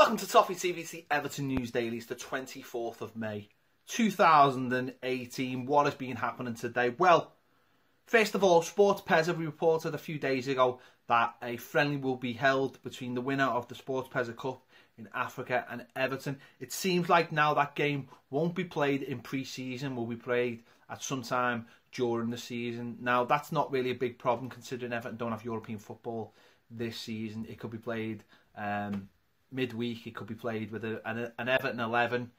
Welcome to Toffee TV's the Everton News Daily. It's the 24th of May 2018. What has been happening today? Well, first of all, Sports Pezza reported a few days ago that a friendly will be held between the winner of the Sports Pezza Cup in Africa and Everton. It seems like now that game won't be played in pre-season, will be played at some time during the season. Now, that's not really a big problem considering Everton don't have European football this season. It could be played midweek. It could be played with an Everton 11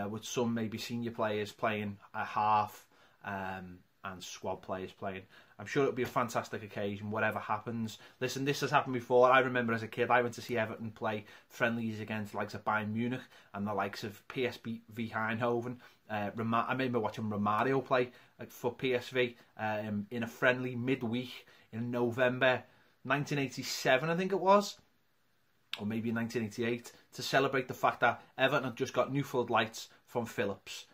with some maybe senior players playing a half and squad players playing. I'm sure it'll be a fantastic occasion, whatever happens. Listen, this has happened before. I remember as a kid, I went to see Everton play friendlies against the likes of Bayern Munich and the likes of PSV Eindhoven. I remember watching Romario play for PSV in a friendly midweek in November 1987, I think it was, or maybe 1988, to celebrate the fact that Everton had just got new floodlights from Philips,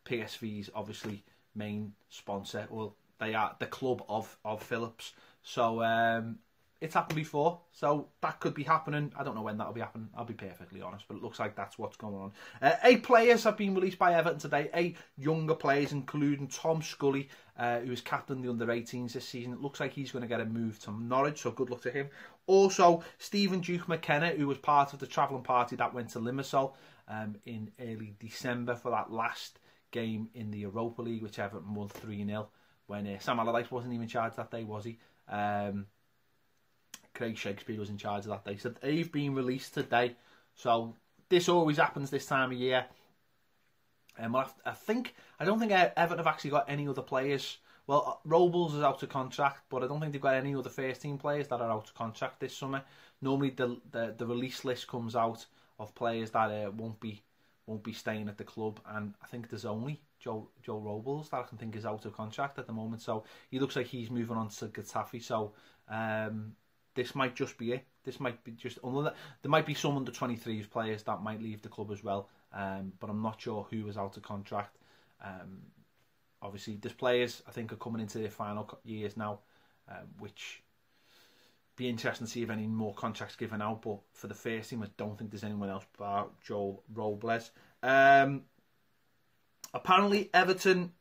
PSV's obviously main sponsor. Well, they are the club of Philips. So it's happened before, so that could be happening. I don't know when that'll be happening, I'll be perfectly honest, but it looks like that's what's going on. 8 players have been released by Everton today, 8 younger players, including Tom Scully, who is captain the under-18s this season. It looks like he's going to get a move to Norwich, so good luck to him. Also, Stephen Duke McKenna, who was part of the travelling party that went to Limassol in early December for that last game in the Europa League, which Everton won 3-0, when Sam Allardyce wasn't even in charge that day, was he? Craig Shakespeare was in charge of that day. So they've been released today. So this always happens this time of year. I don't think Everton have actually got any other players. Well, Robles is out of contract, but I don't think they've got any other first team players that are out of contract this summer. Normally the release list comes out of players that won't be staying at the club, and I think there's only Joe Robles that I can think is out of contract at the moment. So he looks like he's moving on to Toffee. So this might just be it. This might be just, there might be some under 23s players that might leave the club as well, but I'm not sure who is out of contract. Obviously, there's players I think are coming into their final years now, which be interesting to see if any more contracts given out. But for the first team, I don't think there's anyone else but Joe Robles. Apparently, Everton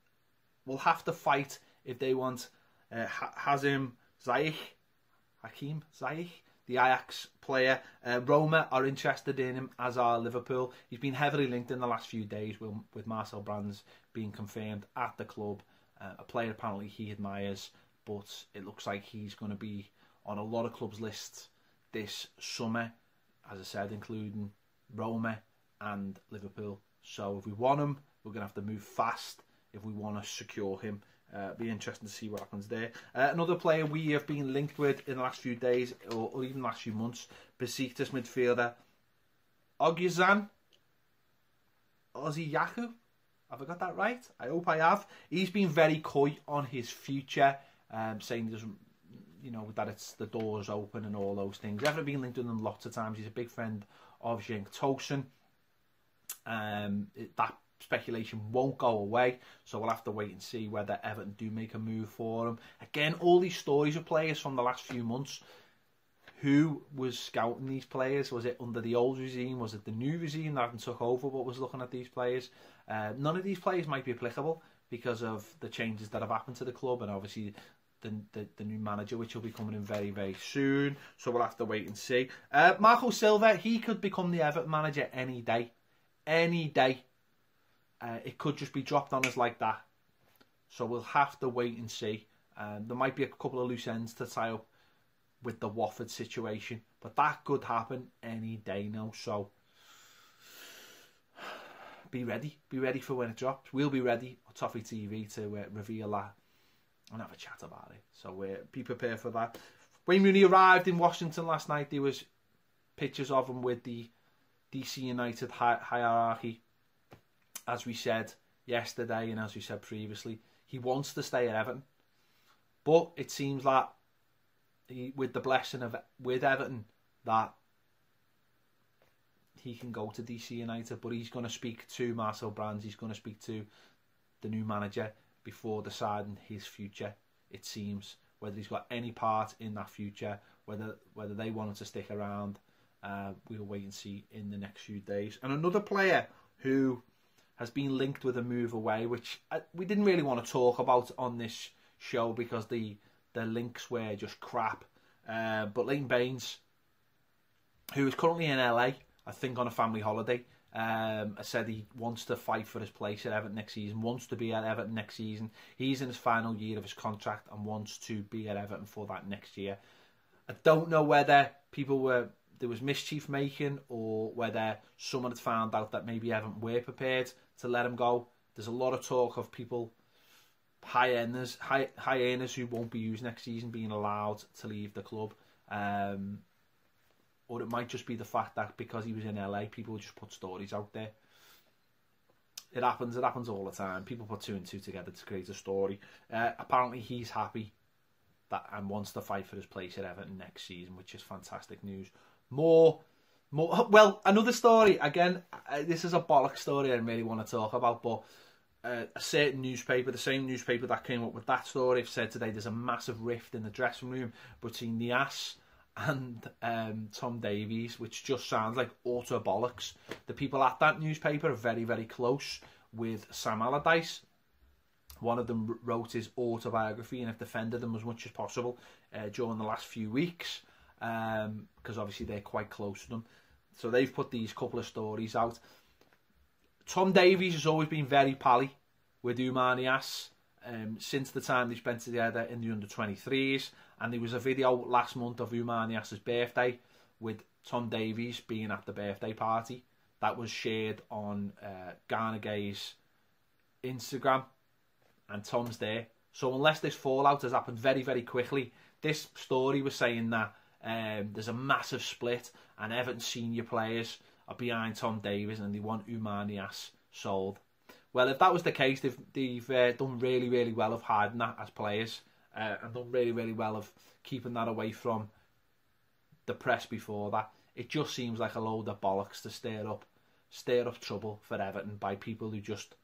will have to fight if they want Hakeem Ziyech, the Ajax player. Roma are interested in him, as are Liverpool. He's been heavily linked in the last few days with Marcel Brands being confirmed at the club. A player apparently he admires, but it looks like he's going to be on a lot of clubs' lists this summer, as I said, including Roma and Liverpool. So if we want him, we're going to have to move fast if we want to secure him. Be interesting to see what happens there. Another player we have been linked with in the last few days, or even last few months, Besiktas midfielder Oguzhan Oziyaku. Have I got that right? I hope I have. He's been very coy on his future, saying he doesn't, that it's the doors open and all those things. I've been linked with him lots of times. He's a big friend of Cenk Tosun. That speculation won't go away, so we'll have to wait and see whether Everton do make a move for him. Again, all these stories of players from the last few months. Who was scouting these players? Was it under the old regime? Was it the new regime that haven't took over but was looking at these players? None of these players might be applicable because of the changes that have happened to the club, and obviously the new manager, which will be coming in very, very soon. So we'll have to wait and see. Marco Silva, he could become the Everton manager any day. Any day. It could just be dropped on us like that. So we'll have to wait and see. There might be a couple of loose ends to tie up with the Watford situation, but that could happen any day now. So be ready. Be ready for when it drops. We'll be ready on Toffee TV to reveal that and have a chat about it. So be prepared for that. Wayne Rooney arrived in Washington last night. There was pictures of him with the DC United hierarchy. As we said yesterday and as we said previously, he wants to stay at Everton. But it seems like with the blessing of with Everton that he can go to DC United, but he's going to speak to Marcel Brands, he's going to speak to the new manager before deciding his future, it seems. Whether he's got any part in that future, whether they want him to stick around, We'll wait and see in the next few days. And another player who has been linked with a move away, which we didn't really want to talk about on this show because the links were just crap. But Baines, who is currently in LA, I think on a family holiday, said he wants to fight for his place at Everton next season, wants to be at Everton next season. He's in his final year of his contract and wants to be at Everton for that next year. I don't know whether there was mischief making or whether someone had found out that maybe Everton were prepared to let him go. There's a lot of talk of people, high earners who won't be used next season being allowed to leave the club. Or it might just be the fact that because he was in LA, people just put stories out there. It happens all the time. People put 2 and 2 together to create a story. Apparently he's happy and wants to fight for his place at Everton next season, which is fantastic news. Well, another story. Again, this is a bollock story I didn't really want to talk about, but a certain newspaper, the same newspaper that came up with that story, have said today there's a massive rift in the dressing room between Niasse and Tom Davies, which just sounds like utter bollocks. The people at that newspaper are very, very close with Sam Allardyce. One of them wrote his autobiography and have defended him as much as possible during the last few weeks, because obviously they're quite close to them. So they've put these couple of stories out. Tom Davies has always been very pally with Oumar Niasse since the time they spent together in the under-23s. And there was a video last month of Oumar Niasse's birthday with Tom Davies being at the birthday party. That was shared on Garner Gay's Instagram. And Tom's there. So unless this fallout has happened very, very quickly, this story was saying that there's a massive split and Everton senior players are behind Tom Davies and they want Oumar Niasse sold. Well, if that was the case, they've done really, really well of hiding that as players and done really, really well of keeping that away from the press before that. It just seems like a load of bollocks to stir up trouble for Everton by people who just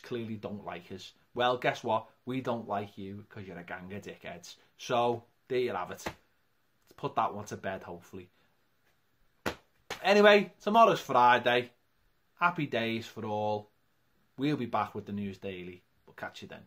clearly don't like us. Well, guess what? We don't like you because you're a gang of dickheads. So, there you have it. Let's put that one to bed, hopefully. Anyway, tomorrow's Friday. Happy days for all. We'll be back with the news daily. We'll catch you then.